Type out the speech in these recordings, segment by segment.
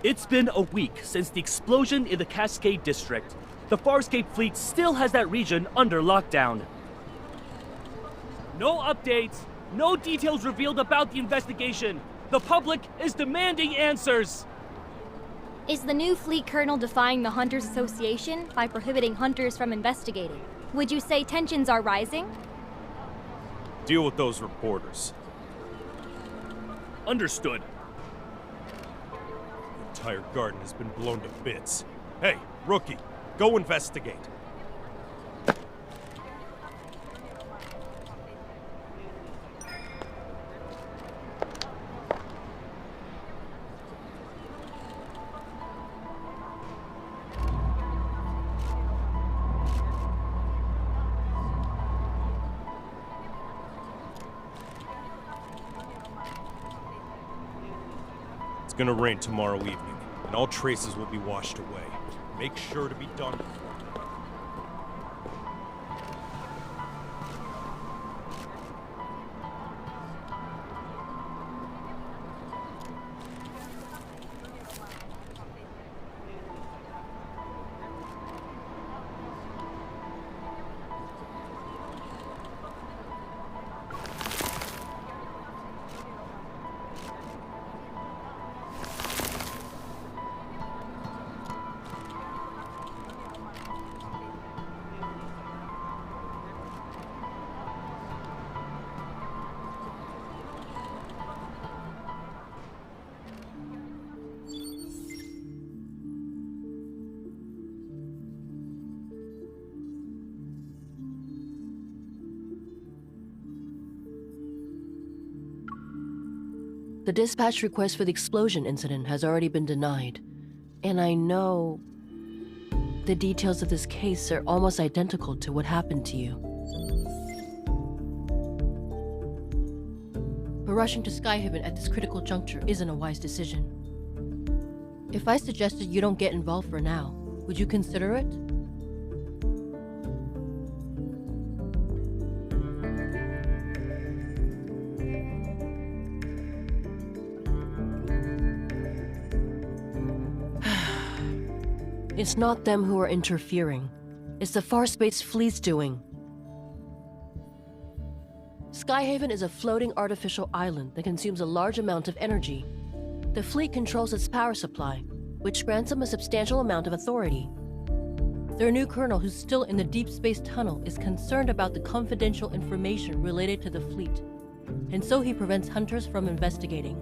It's been a week since the explosion in the Cascade District. The Farscape fleet still has that region under lockdown. No updates, no details revealed about the investigation. The public is demanding answers. Is the new fleet colonel defying the Hunters Association by prohibiting hunters from investigating? Would you say tensions are rising? Deal with those reporters. Understood. The entire garden has been blown to bits. Hey, rookie, go investigate. It's gonna rain tomorrow evening, and all traces will be washed away. Make sure to be done before. The dispatch request for the explosion incident has already been denied, and I know the details of this case are almost identical to what happened to you. But rushing to Skyhaven at this critical juncture isn't a wise decision. If I suggested you don't get involved for now, would you consider it? It's not them who are interfering. It's the Farspace fleet's doing. Skyhaven is a floating artificial island that consumes a large amount of energy. The fleet controls its power supply, which grants them a substantial amount of authority. Their new colonel, who's still in the deep space tunnel, is concerned about the confidential information related to the fleet, and so he prevents hunters from investigating.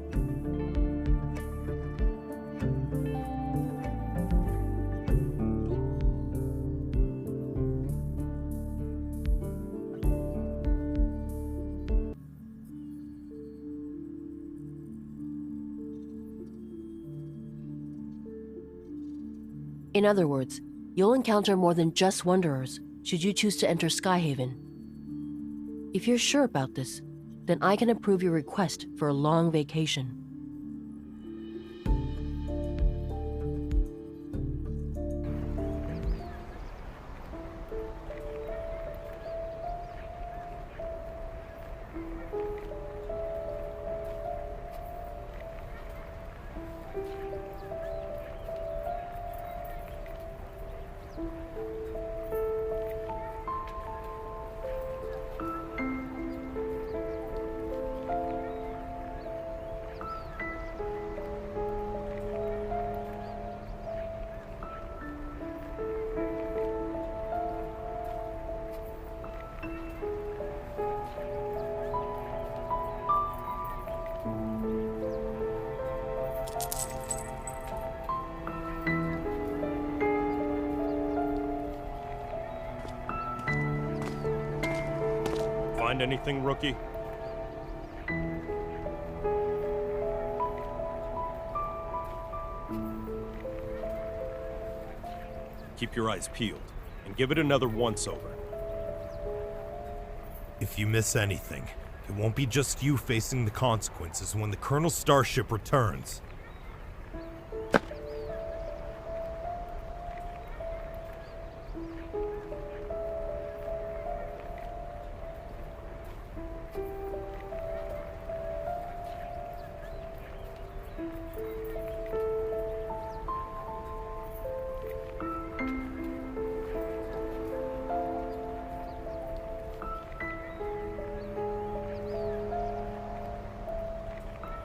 In other words, you'll encounter more than just Wanderers should you choose to enter Skyhaven. If you're sure about this, then I can approve your request for a long vacation. Find anything, rookie? Keep your eyes peeled, and give it another once-over. If you miss anything, it won't be just you facing the consequences when the Colonel's starship returns.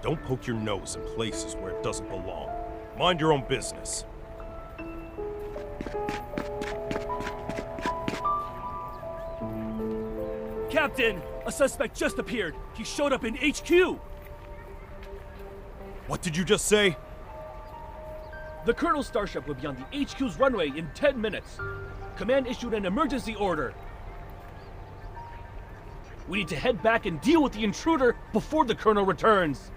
Don't poke your nose in places where it doesn't belong. Mind your own business. Captain, a suspect just appeared. He showed up in HQ. What did you just say? The Colonel's starship will be on the HQ's runway in 10 minutes. Command issued an emergency order. We need to head back and deal with the intruder before the Colonel returns.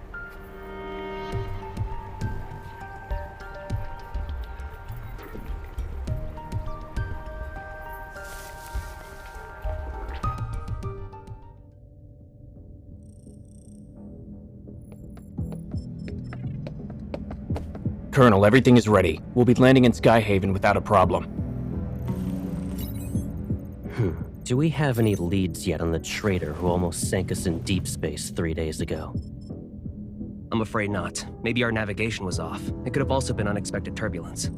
Colonel, everything is ready. We'll be landing in Skyhaven without a problem. Do we have any leads yet on the traitor who almost sank us in deep space 3 days ago? I'm afraid not. Maybe our navigation was off. It could have also been unexpected turbulence.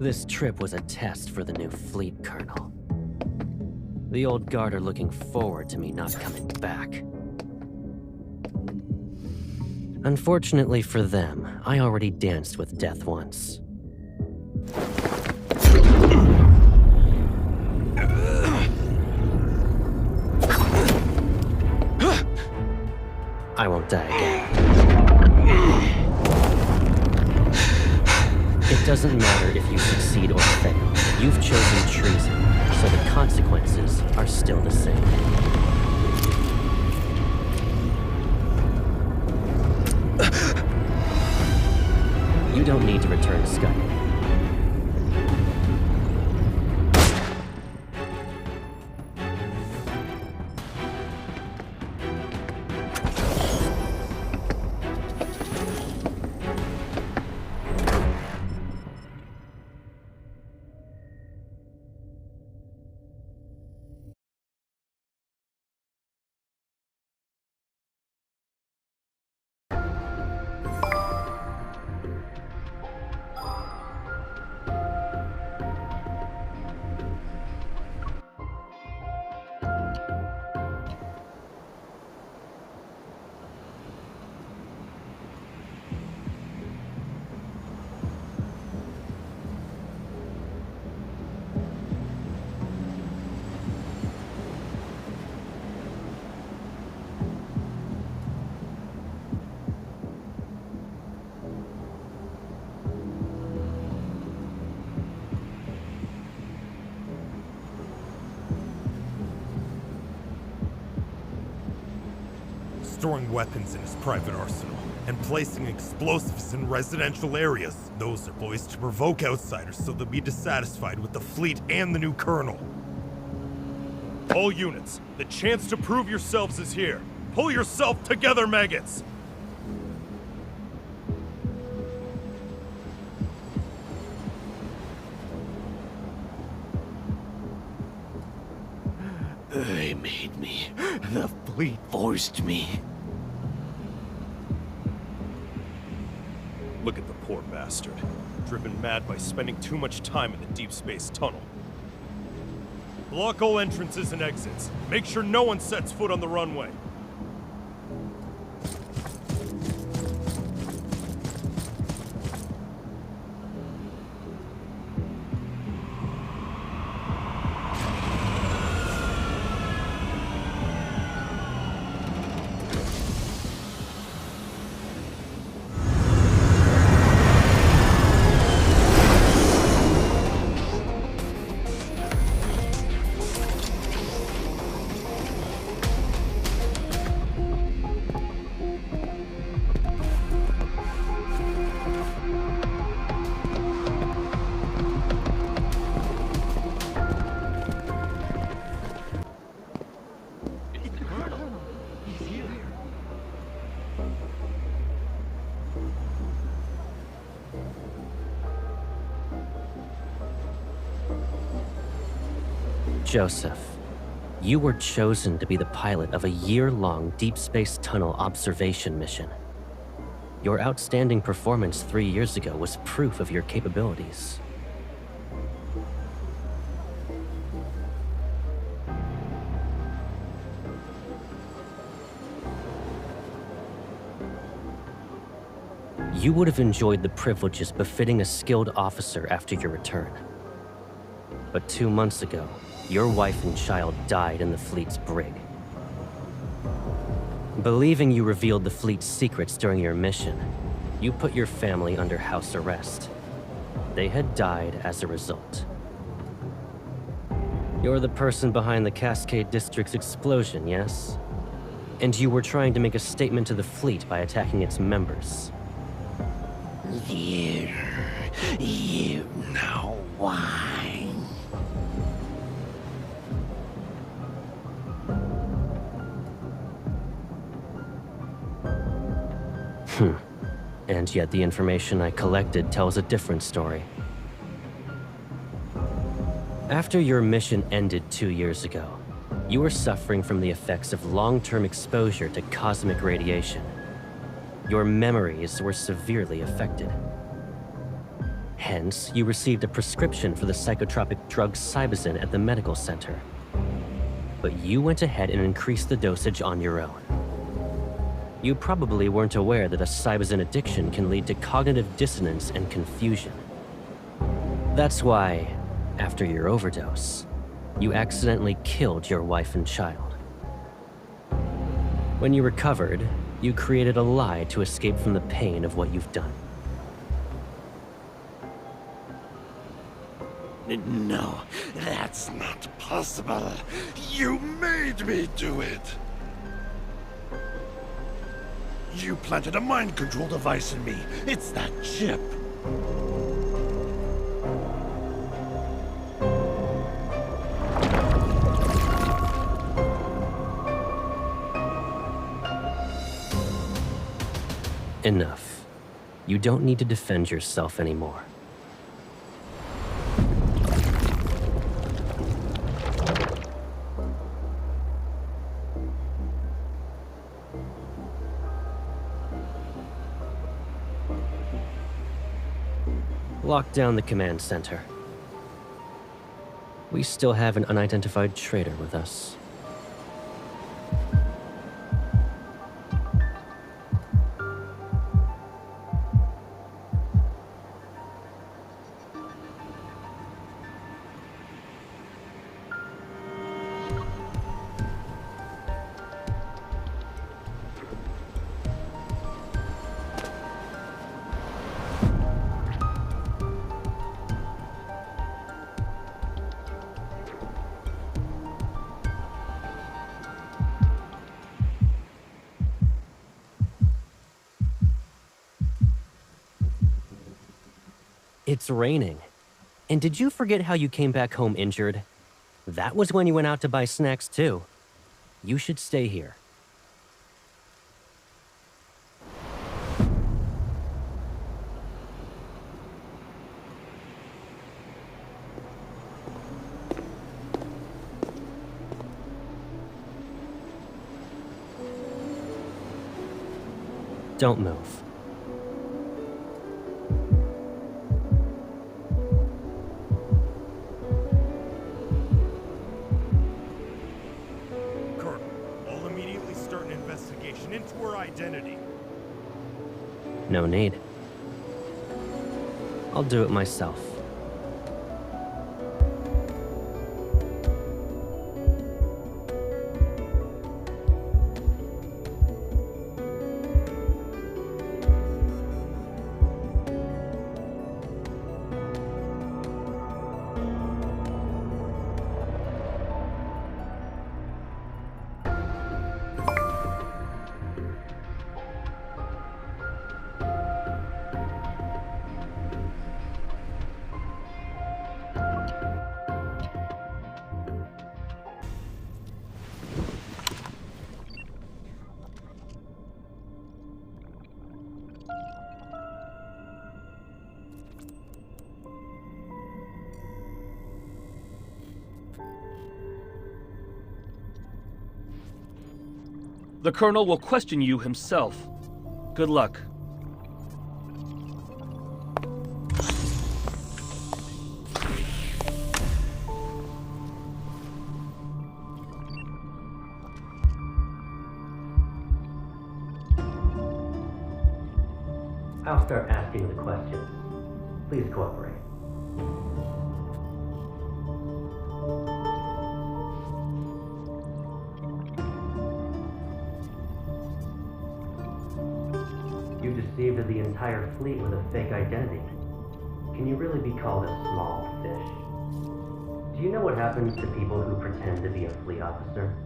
This trip was a test for the new fleet, Colonel. The old guard are looking forward to me not coming back. Unfortunately for them, I already danced with death once. I won't die again. It doesn't matter if you succeed or fail. You've chosen treason, so the consequences are still the same. You don't need to return to Skype. Storing weapons in his private arsenal, and placing explosives in residential areas. Those are boys to provoke outsiders so they'll be dissatisfied with the fleet and the new colonel. All units, the chance to prove yourselves is here. Pull yourself together, maggots! They made me. The fleet forced me. Look at the poor bastard. Driven mad by spending too much time in the deep space tunnel. Block all entrances and exits. Make sure no one sets foot on the runway. Joseph, you were chosen to be the pilot of a year-long deep space tunnel observation mission. Your outstanding performance 3 years ago was proof of your capabilities. You would have enjoyed the privileges befitting a skilled officer after your return. But 2 months ago, your wife and child died in the fleet's brig. Believing you revealed the fleet's secrets during your mission, you put your family under house arrest. They had died as a result. You're the person behind the Cascade District's explosion, yes? And you were trying to make a statement to the fleet by attacking its members. You know why. And yet the information I collected tells a different story. After your mission ended 2 years ago, you were suffering from the effects of long-term exposure to cosmic radiation. Your memories were severely affected. Hence, you received a prescription for the psychotropic drug Cybazin at the medical center. But you went ahead and increased the dosage on your own. You probably weren't aware that a Cybazin addiction can lead to cognitive dissonance and confusion. That's why, after your overdose, you accidentally killed your wife and child. When you recovered, you created a lie to escape from the pain of what you've done. No, that's not possible. You made me do it. You planted a mind control device in me. It's that chip. Enough. You don't need to defend yourself anymore. Lock down the command center. We still have an unidentified traitor with us. It's raining. And did you forget how you came back home injured? That was when you went out to buy snacks too. You should stay here. Don't move. Into her identity. No need. I'll do it myself. The Colonel will question you himself. Good luck. I'll start asking the questions. Please cooperate. You deceived the entire fleet with a fake identity. Can you really be called a small fish? Do you know what happens to people who pretend to be a fleet officer?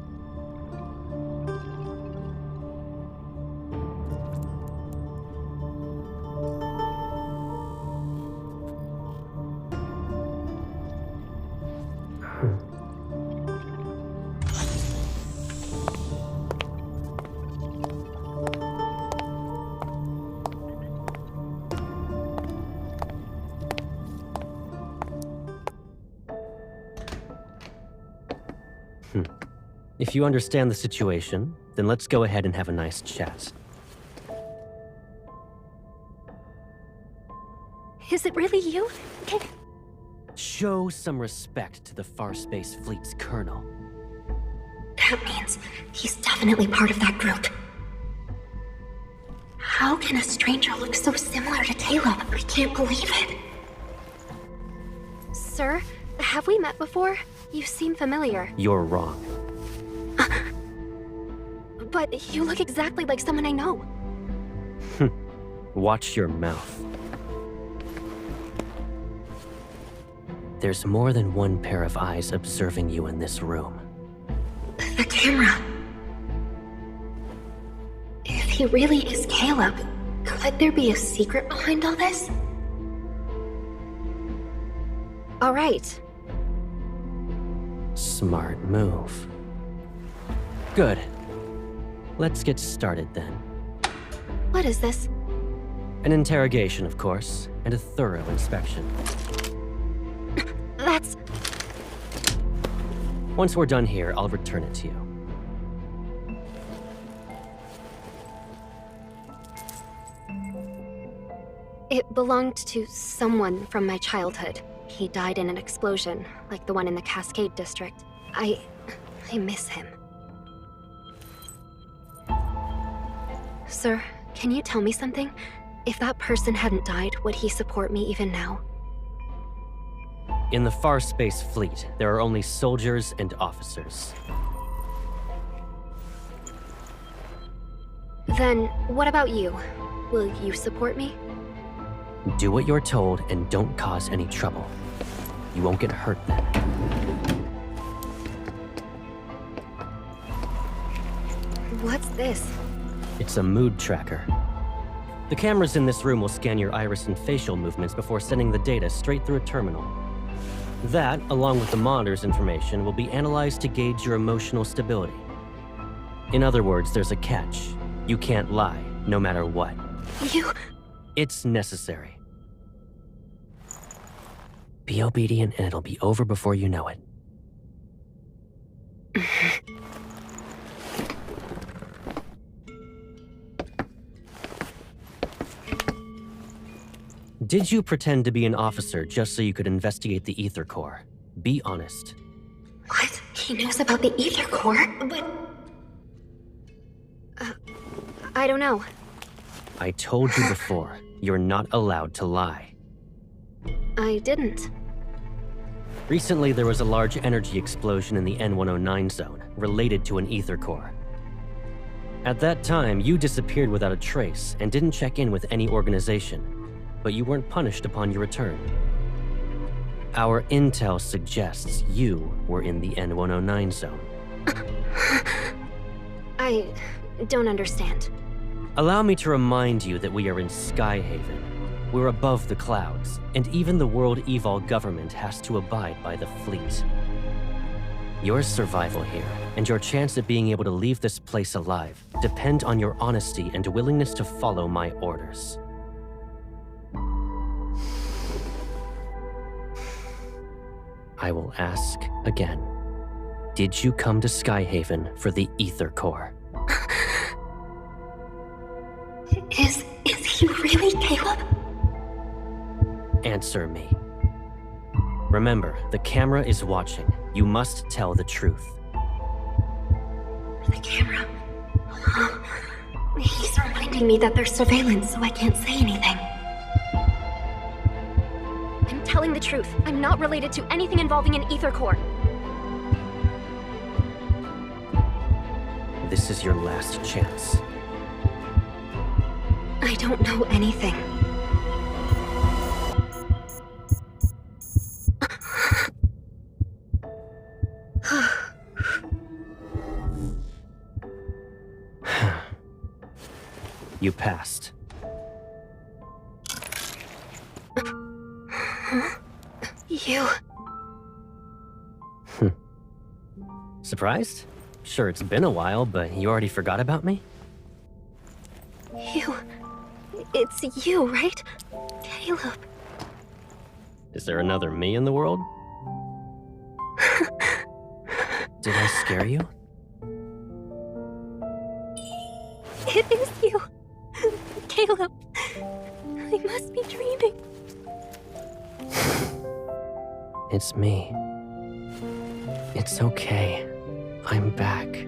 If you understand the situation, then let's go ahead and have a nice chat. Is it really you? Show some respect to the Farspace Fleet's colonel. That means he's definitely part of that group. How can a stranger look so similar to Caleb? I can't believe it. Sir, have we met before? You seem familiar. You're wrong. But you look exactly like someone I know. Watch your mouth. There's more than one pair of eyes observing you in this room. The camera. If he really is Caleb, could there be a secret behind all this? All right. Smart move. Good. Let's get started then. What is this? An interrogation, of course, and a thorough inspection. That's... Once we're done here, I'll return it to you. It belonged to someone from my childhood. He died in an explosion, like the one in the Cascade District. I miss him. Sir, can you tell me something? If that person hadn't died, would he support me even now? In the Farspace Fleet, there are only soldiers and officers. Then, what about you? Will you support me? Do what you're told and don't cause any trouble. You won't get hurt then. What's this? It's a mood tracker. The cameras in this room will scan your iris and facial movements before sending the data straight through a terminal. That, along with the monitor's information, will be analyzed to gauge your emotional stability. In other words, there's a catch. You can't lie, no matter what. It's necessary. Be obedient and it'll be over before you know it. Did you pretend to be an officer just so you could investigate the Ether Core? Be honest. What? He knows about the Ether Core? But... I don't know. I told you before, you're not allowed to lie. I didn't. Recently, there was a large energy explosion in the N109 zone, related to an Ether Core. At that time, you disappeared without a trace and didn't check in with any organization, but you weren't punished upon your return. Our intel suggests you were in the N109 zone. I don't understand. Allow me to remind you that we are in Skyhaven. We're above the clouds, and even the World Evol government has to abide by the fleet. Your survival here, and your chance at being able to leave this place alive, depend on your honesty and willingness to follow my orders. I will ask again. Did you come to Skyhaven for the Ether Core? Is he really Caleb? Answer me. Remember, the camera is watching. You must tell the truth. The camera. He's reminding me that there's surveillance, so I can't say anything. I'm telling the truth. I'm not related to anything involving an Ether Core. This is your last chance. I don't know anything. You passed. You... Surprised? Sure, it's been a while, but you already forgot about me? You... It's you, right? Caleb. Is there another me in the world? Did I scare you? It is you. Caleb. I must be dreaming. It's me. It's okay. I'm back.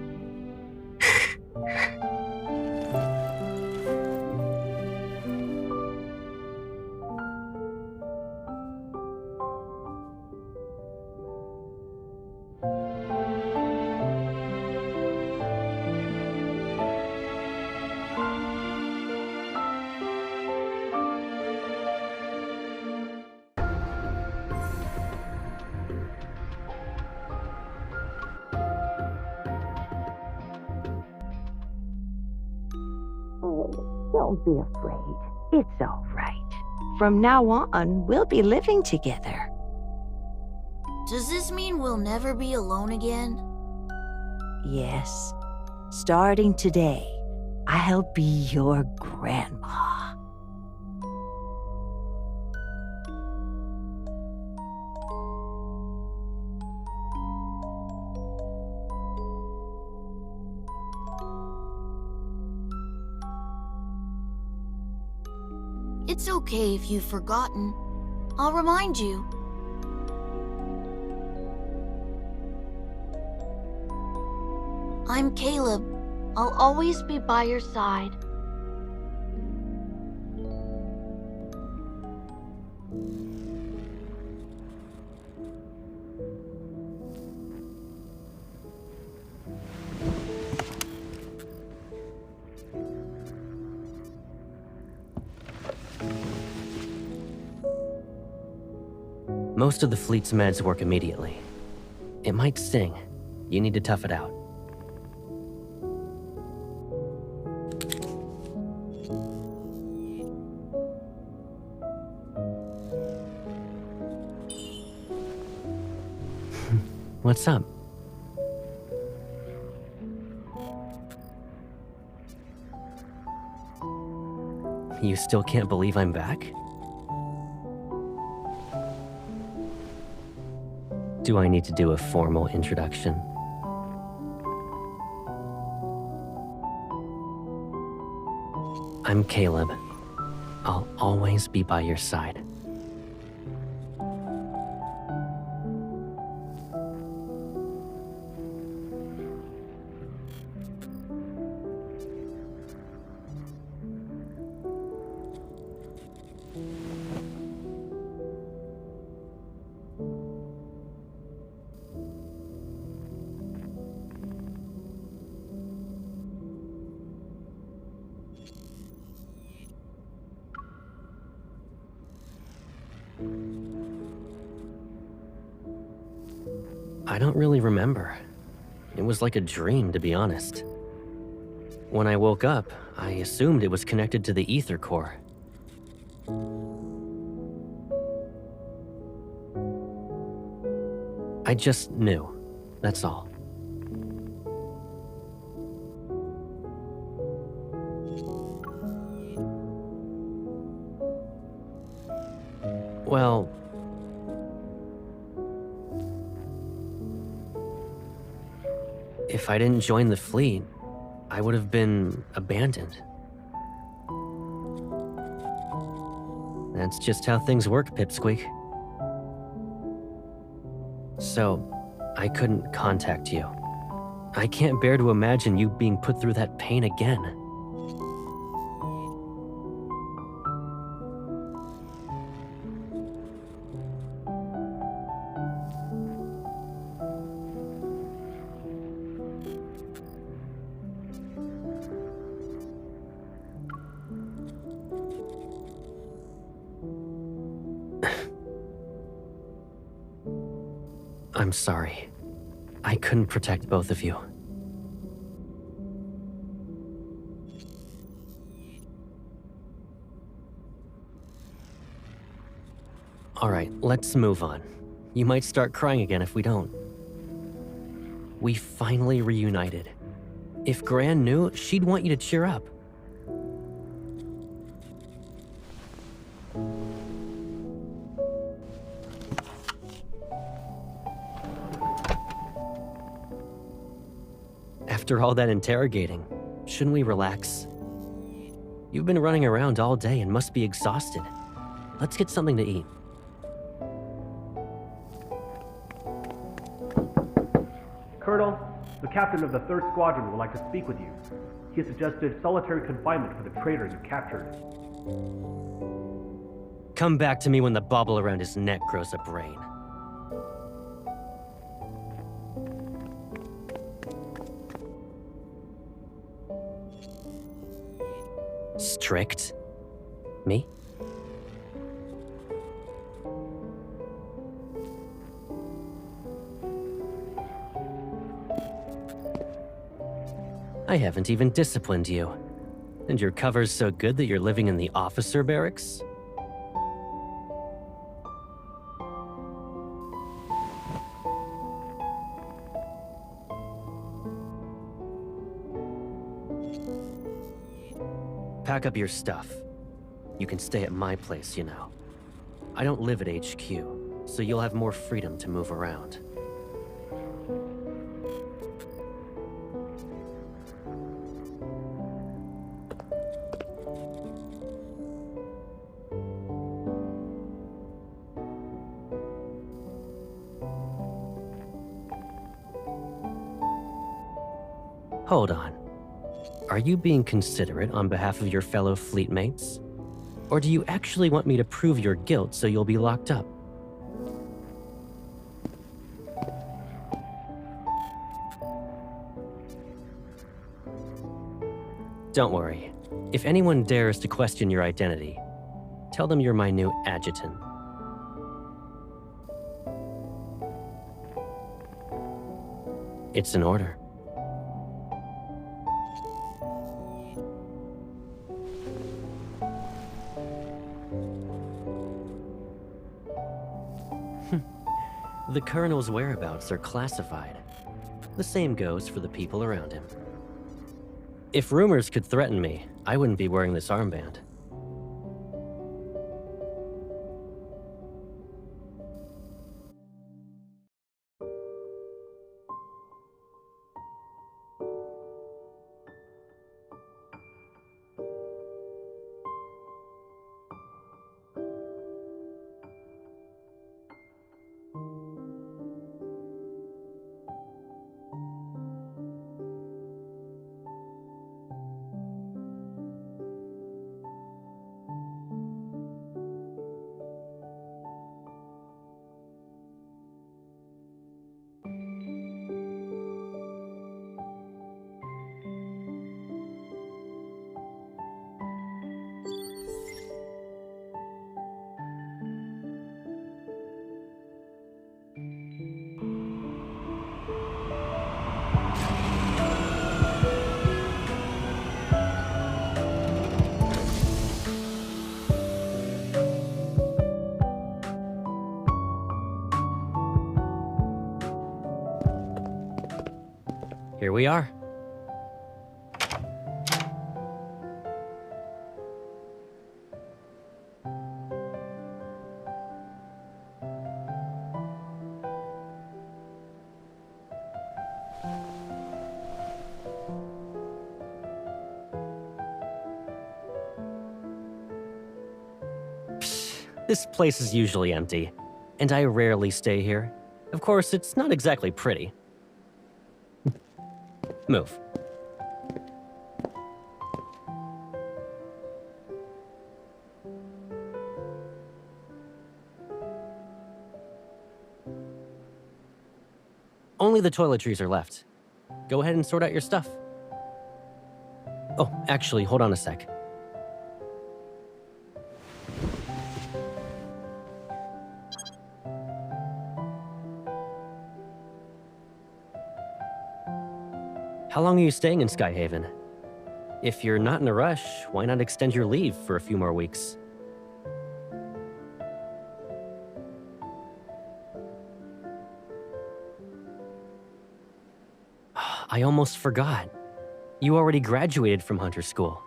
Don't be afraid. It's all right. From now on, we'll be living together. Does this mean we'll never be alone again? Yes. Starting today, I'll be your grandma. It's okay if you've forgotten. I'll remind you. I'm Caleb. I'll always be by your side. Most of the fleet's meds work immediately. It might sting. You need to tough it out. What's up? You still can't believe I'm back? Do I need to do a formal introduction? I'm Caleb. I'll always be by your side. I don't really remember. It was like a dream, to be honest. When I woke up, I assumed it was connected to the Ether Core. I just knew. That's all. Well... if I didn't join the fleet, I would have been abandoned. That's just how things work, Pipsqueak. So, I couldn't contact you. I can't bear to imagine you being put through that pain again. I'm sorry. I couldn't protect both of you. Alright, let's move on. You might start crying again if we don't. We finally reunited. If Gran knew, she'd want you to cheer up. After all that interrogating, shouldn't we relax? You've been running around all day and must be exhausted. Let's get something to eat. Colonel, the captain of the 3rd Squadron would like to speak with you. He has suggested solitary confinement for the traitor you captured. Come back to me when the bauble around his neck grows a brain. Strict? Me? I haven't even disciplined you. And your cover's so good that you're living in the officer barracks? Pack up your stuff. You can stay at my place, you know. I don't live at HQ, so you'll have more freedom to move around. Hold on. Are you being considerate on behalf of your fellow fleetmates? Or do you actually want me to prove your guilt so you'll be locked up? Don't worry. If anyone dares to question your identity, tell them you're my new adjutant. It's an order. The Colonel's whereabouts are classified. The same goes for the people around him. If rumors could threaten me, I wouldn't be wearing this armband. Here we are. Psh, this place is usually empty, and I rarely stay here. Of course, it's not exactly pretty. Move. Only the toiletries are left. Go ahead and sort out your stuff. Oh, actually, hold on a sec. How long are you staying in Skyhaven? If you're not in a rush, why not extend your leave for a few more weeks? I almost forgot. You already graduated from Hunter School.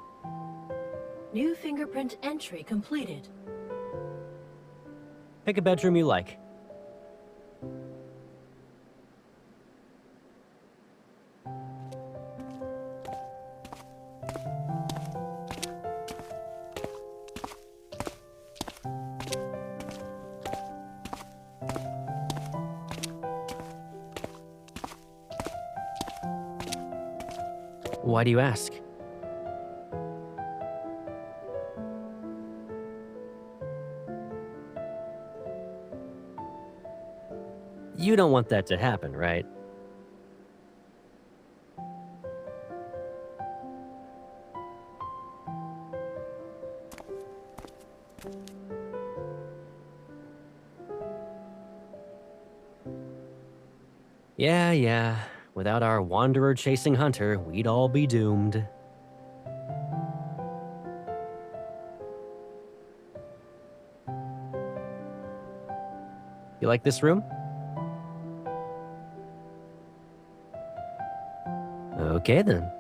New fingerprint entry completed. Pick a bedroom you like. Why do you ask? You don't want that to happen, right? Yeah. Without our wanderer chasing Hunter, we'd all be doomed. You like this room? Okay then.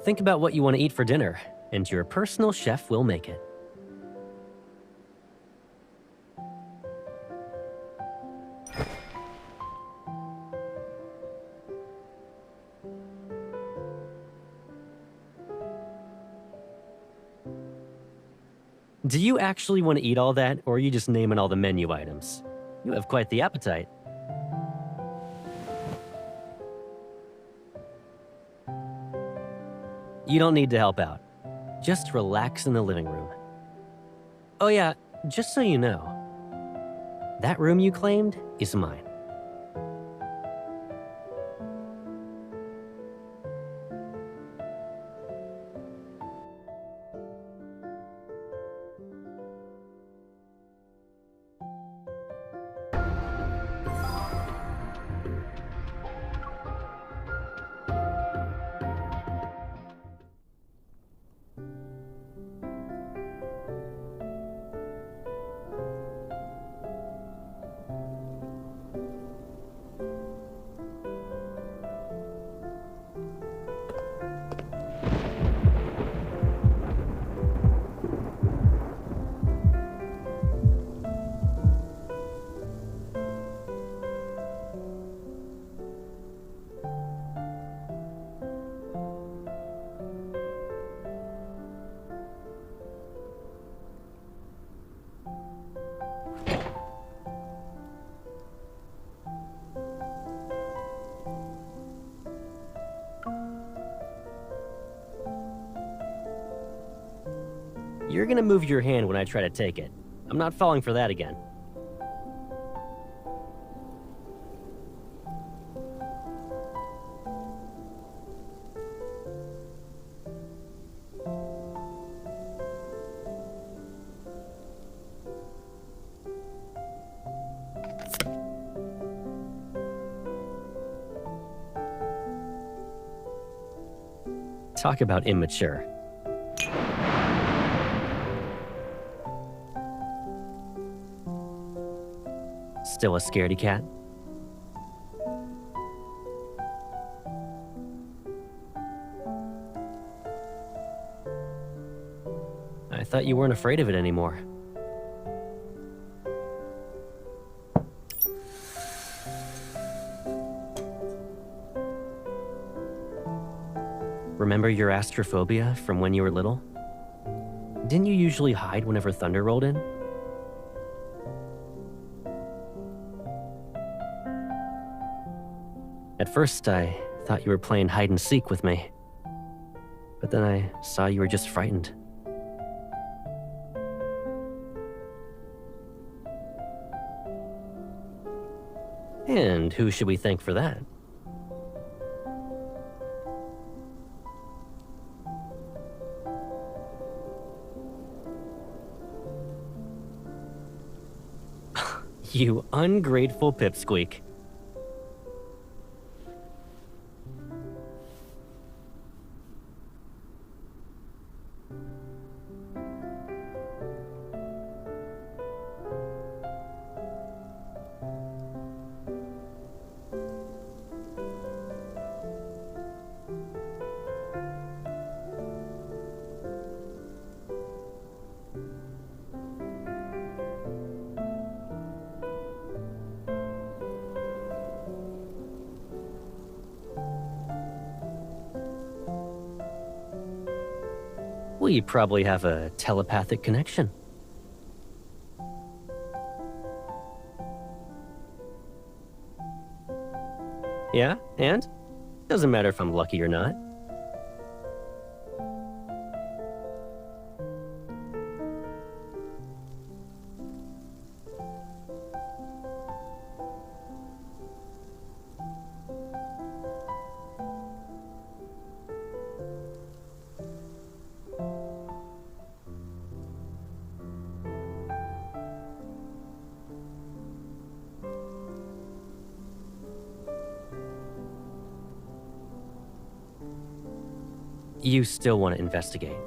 Think about what you want to eat for dinner, and your personal chef will make it. Do you actually want to eat all that, or are you just naming all the menu items? You have quite the appetite. You don't need to help out. Just relax in the living room. Oh yeah, just so you know, that room you claimed is mine. You're gonna move your hand when I try to take it. I'm not falling for that again. Talk about immature. Still a scaredy cat? I thought you weren't afraid of it anymore. Remember your astrophobia from when you were little? Didn't you usually hide whenever thunder rolled in? At first, I thought you were playing hide and seek with me. But then I saw you were just frightened. And who should we thank for that? You ungrateful pipsqueak. We probably have a telepathic connection. Yeah, and? Doesn't matter if I'm lucky or not. You still want to investigate.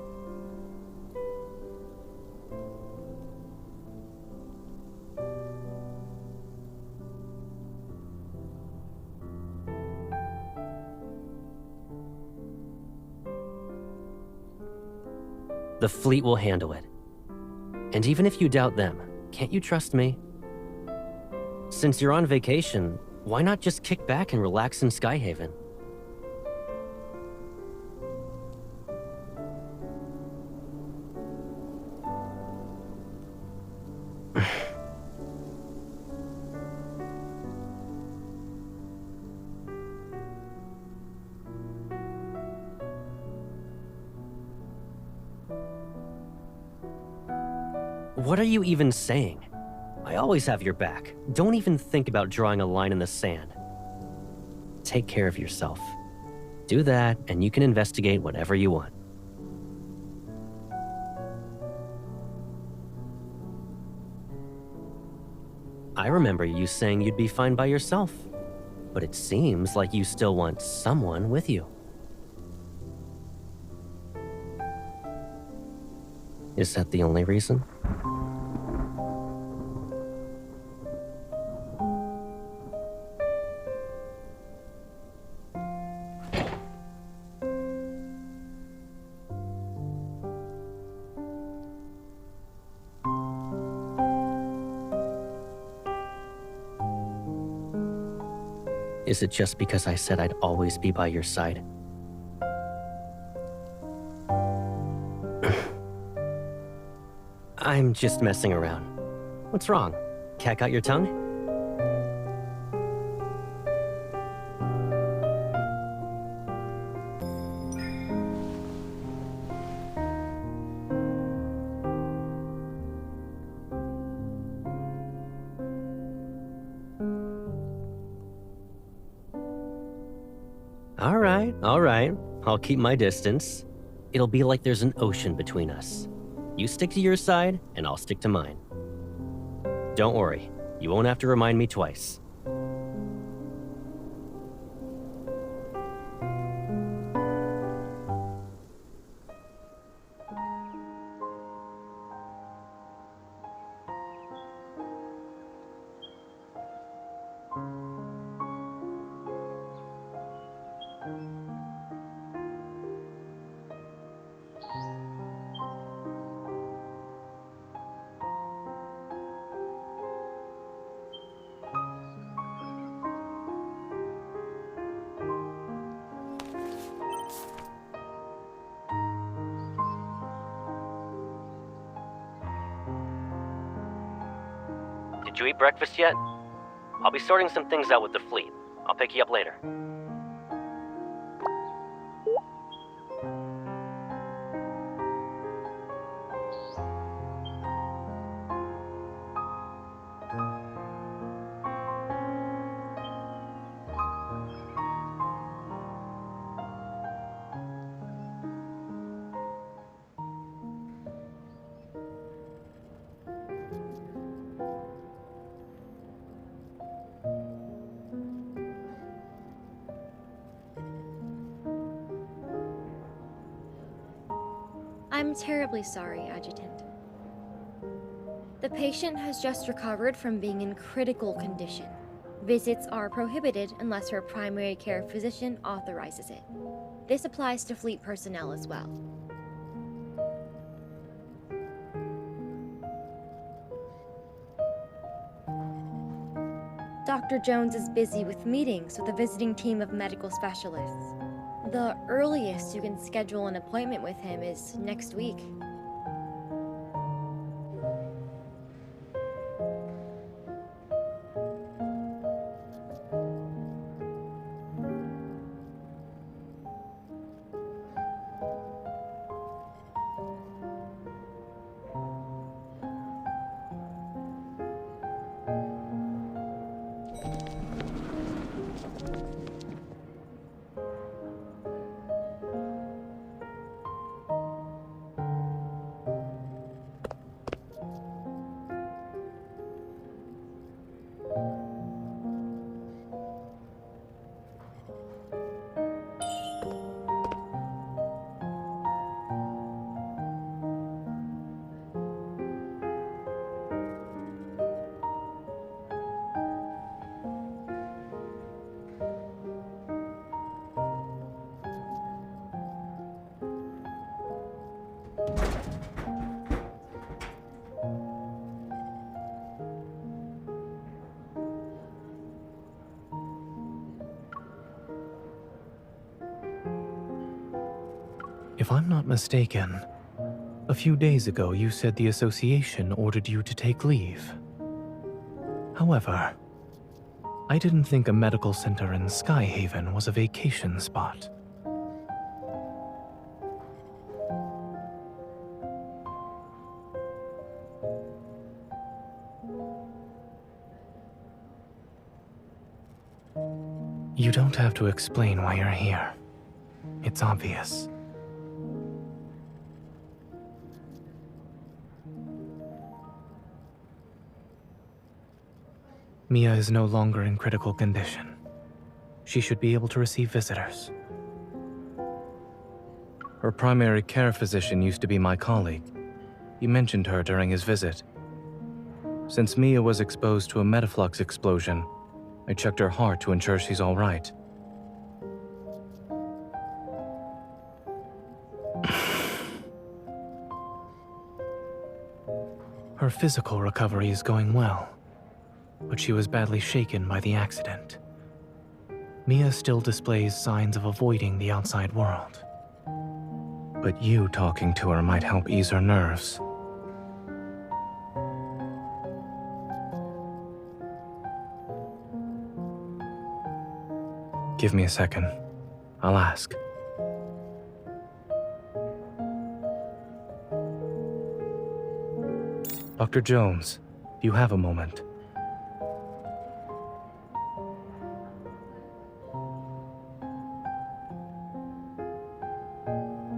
The fleet will handle it. And even if you doubt them, can't you trust me? Since you're on vacation, why not just kick back and relax in Skyhaven? What are you even saying? I always have your back. Don't even think about drawing a line in the sand. Take care of yourself. Do that, and you can investigate whatever you want. I remember you saying you'd be fine by yourself, but it seems like you still want someone with you. Is that the only reason? Is it just because I said I'd always be by your side? I'm just messing around. What's wrong? Cat got your tongue? All right. I'll keep my distance. It'll be like there's an ocean between us. You stick to your side, and I'll stick to mine. Don't worry, you won't have to remind me twice. Did you eat breakfast yet? I'll be sorting some things out with the fleet. I'll pick you up later. I'm terribly sorry, Adjutant. The patient has just recovered from being in critical condition. Visits are prohibited unless her primary care physician authorizes it. This applies to fleet personnel as well. Dr. Jones is busy with meetings with a visiting team of medical specialists. The earliest you can schedule an appointment with him is next week. If I'm not mistaken, a few days ago you said the association ordered you to take leave. However, I didn't think a medical center in Skyhaven was a vacation spot. You don't have to explain why you're here. It's obvious. Mia is no longer in critical condition. She should be able to receive visitors. Her primary care physician used to be my colleague. He mentioned her during his visit. Since Mia was exposed to a metaflux explosion, I checked her heart to ensure she's all right. Her physical recovery is going well, but she was badly shaken by the accident. Mia still displays signs of avoiding the outside world. But you talking to her might help ease her nerves. Give me a second. I'll ask. Dr. Jones, do you have a moment?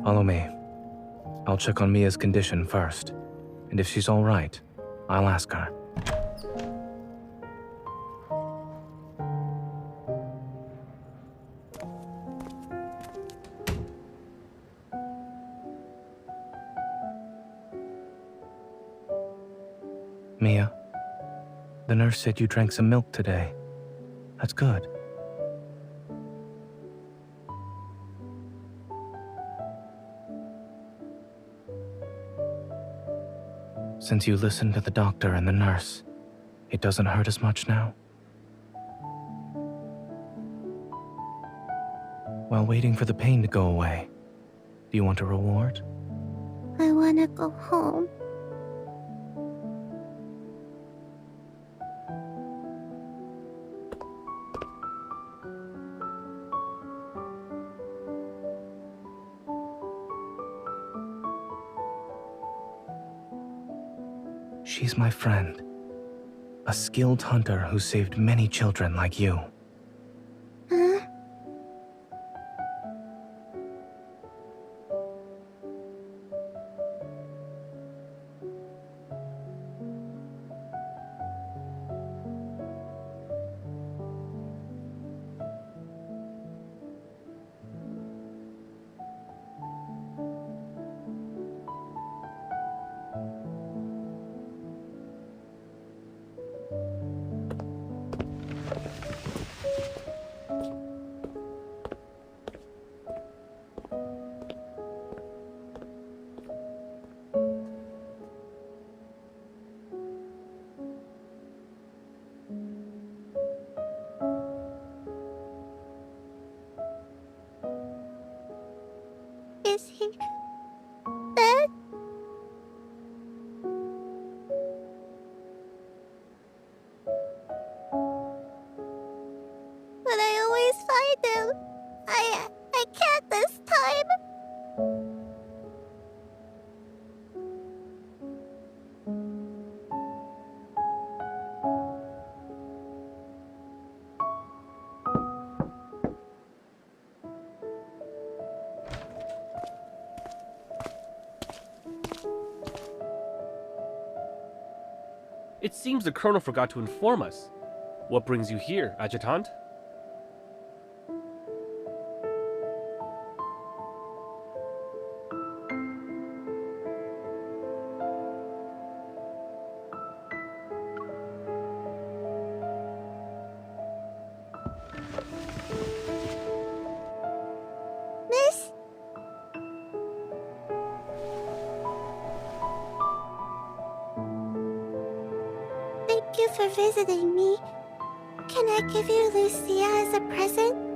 Follow me. I'll check on Mia's condition first, and if she's all right, I'll ask her. Mia, the nurse said you drank some milk today. That's good. Since you listened to the doctor and the nurse, it doesn't hurt as much now? While waiting for the pain to go away, do you want a reward? I wanna go home. She's my friend. A skilled hunter who saved many children like you. Huh? Is he dead? But I always find him. I can't this time. It seems the Colonel forgot to inform us. What brings you here, Adjutant? Miss? Thank you for visiting me. Can I give you Lucia as a present?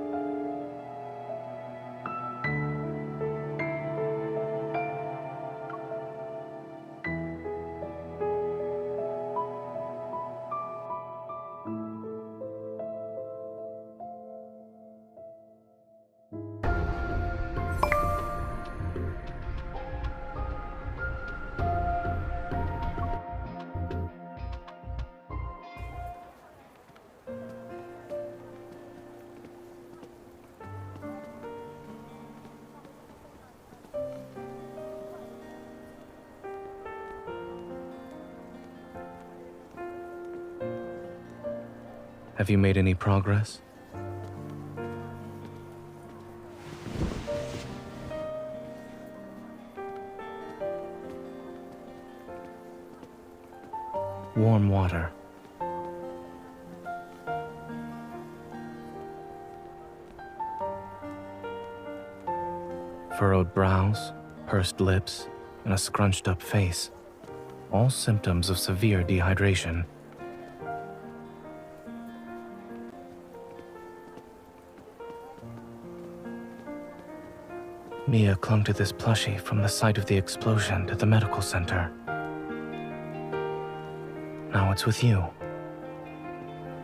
Have you made any progress? Warm water. Furrowed brows, pursed lips, and a scrunched up face. All symptoms of severe dehydration. Mia clung to this plushie from the site of the explosion at the medical center. Now it's with you.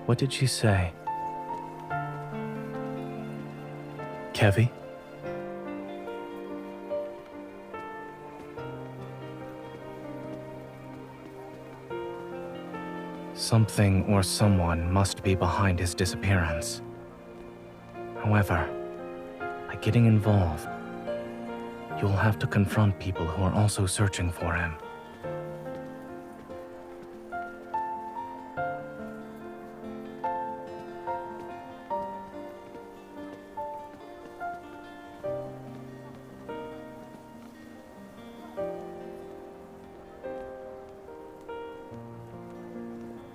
What did she say? Kevi? Something or someone must be behind his disappearance. However, by getting involved, you'll have to confront people who are also searching for him.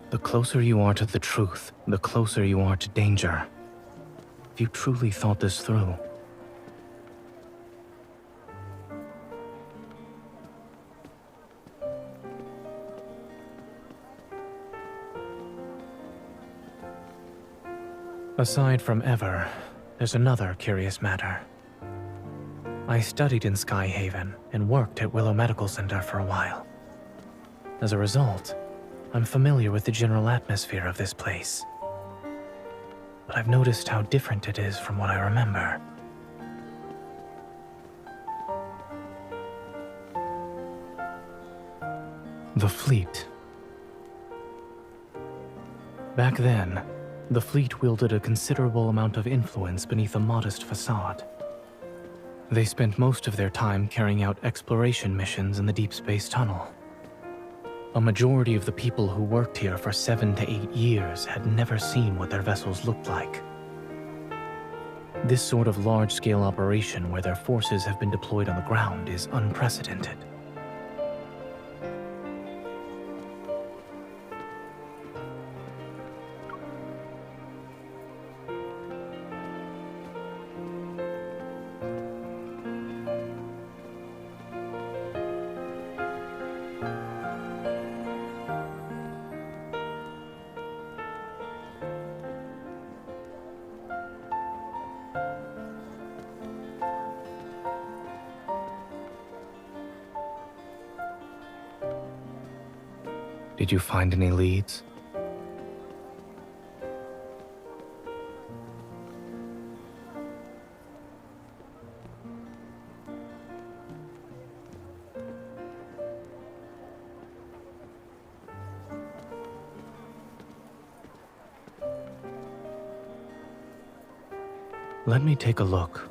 The closer you are to the truth, the closer you are to danger. If you truly thought this through, aside from Ever, there's another curious matter. I studied in Skyhaven and worked at Willow Medical Center for a while. As a result, I'm familiar with the general atmosphere of this place. But I've noticed how different it is from what I remember. The fleet. Back then, the fleet wielded a considerable amount of influence beneath a modest facade. They spent most of their time carrying out exploration missions in the Deep Space Tunnel. A majority of the people who worked here for 7 to 8 years had never seen what their vessels looked like. This sort of large-scale operation where their forces have been deployed on the ground is unprecedented. Did you find any leads? Let me take a look.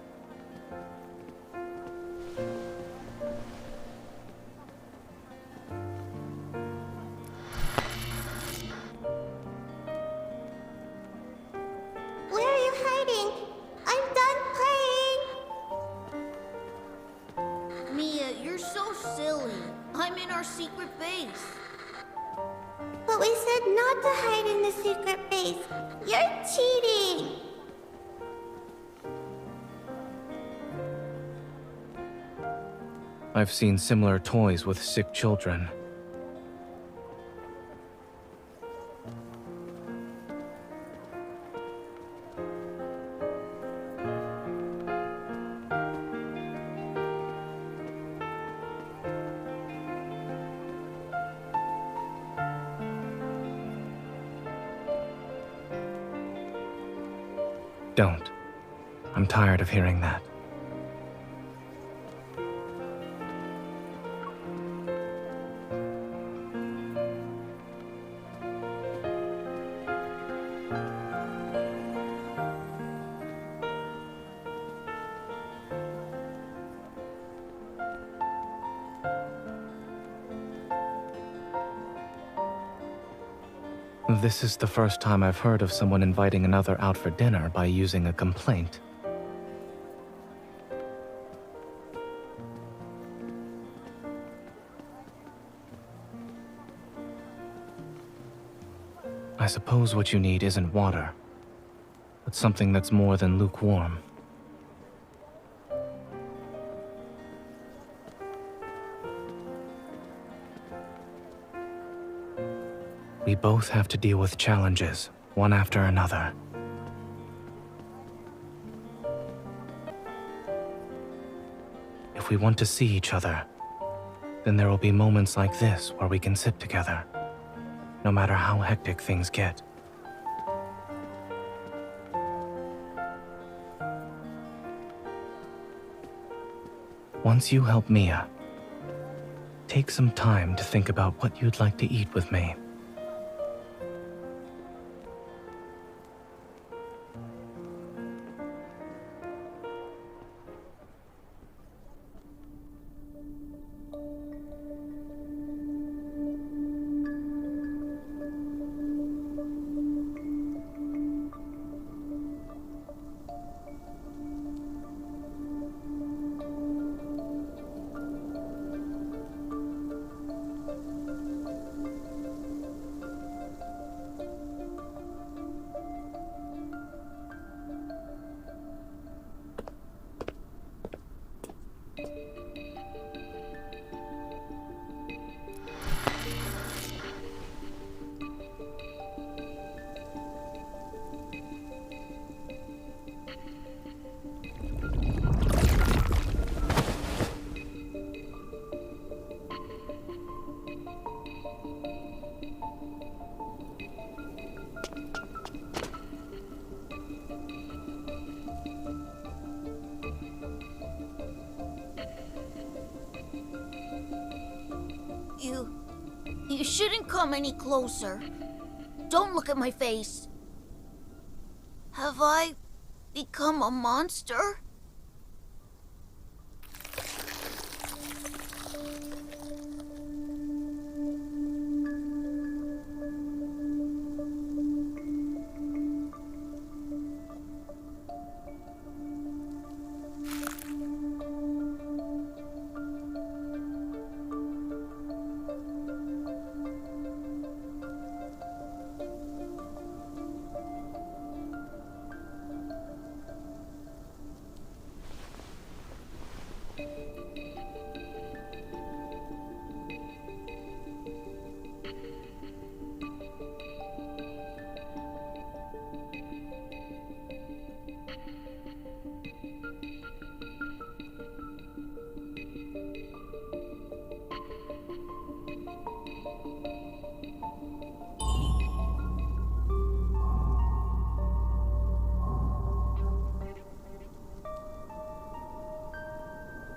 Where are you hiding? I'm done playing! Mia, you're so silly. I'm in our secret base. But we said not to hide in the secret base. You're cheating! I've seen similar toys with sick children. Don't. I'm tired of hearing that. This is the first time I've heard of someone inviting another out for dinner by using a complaint. I suppose what you need isn't water, but something that's more than lukewarm. We both have to deal with challenges, one after another. If we want to see each other, then there will be moments like this where we can sit together, no matter how hectic things get. Once you help Mia, take some time to think about what you'd like to eat with me. You shouldn't come any closer. Don't look at my face. Have I become a monster?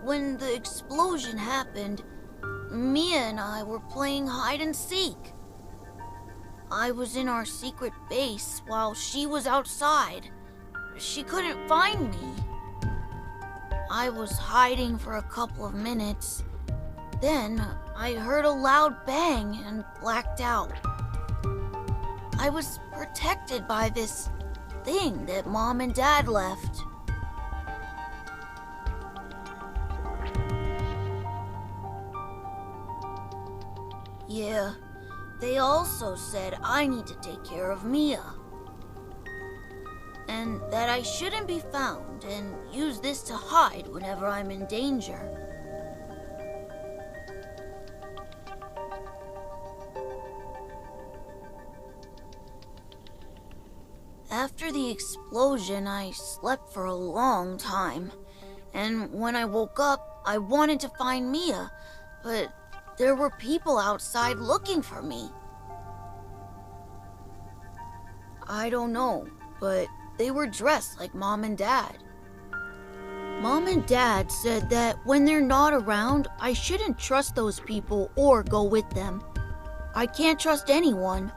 when the explosion happened, Mia and I were playing hide and seek. I was in our secret base while she was outside. She couldn't find me. I was hiding for a couple of minutes. Then I heard a loud bang and blacked out. I was protected by this thing that Mom and Dad left. Yeah, they also said I need to take care of Mia. And that I shouldn't be found and use this to hide whenever I'm in danger. After the explosion, I slept for a long time. And when I woke up, I wanted to find Mia, but there were people outside looking for me. I don't know, but they were dressed like Mom and Dad. Mom and Dad said that when they're not around, I shouldn't trust those people or go with them. I can't trust anyone.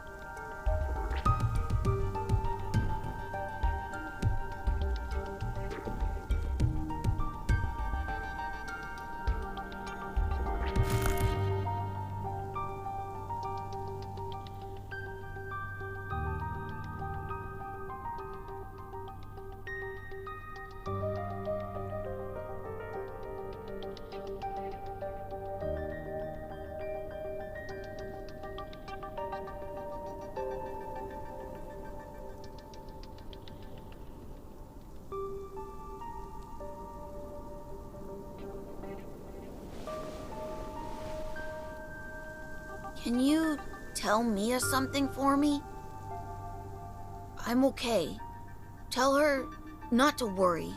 Can you tell Mia something for me? I'm okay. Tell her not to worry.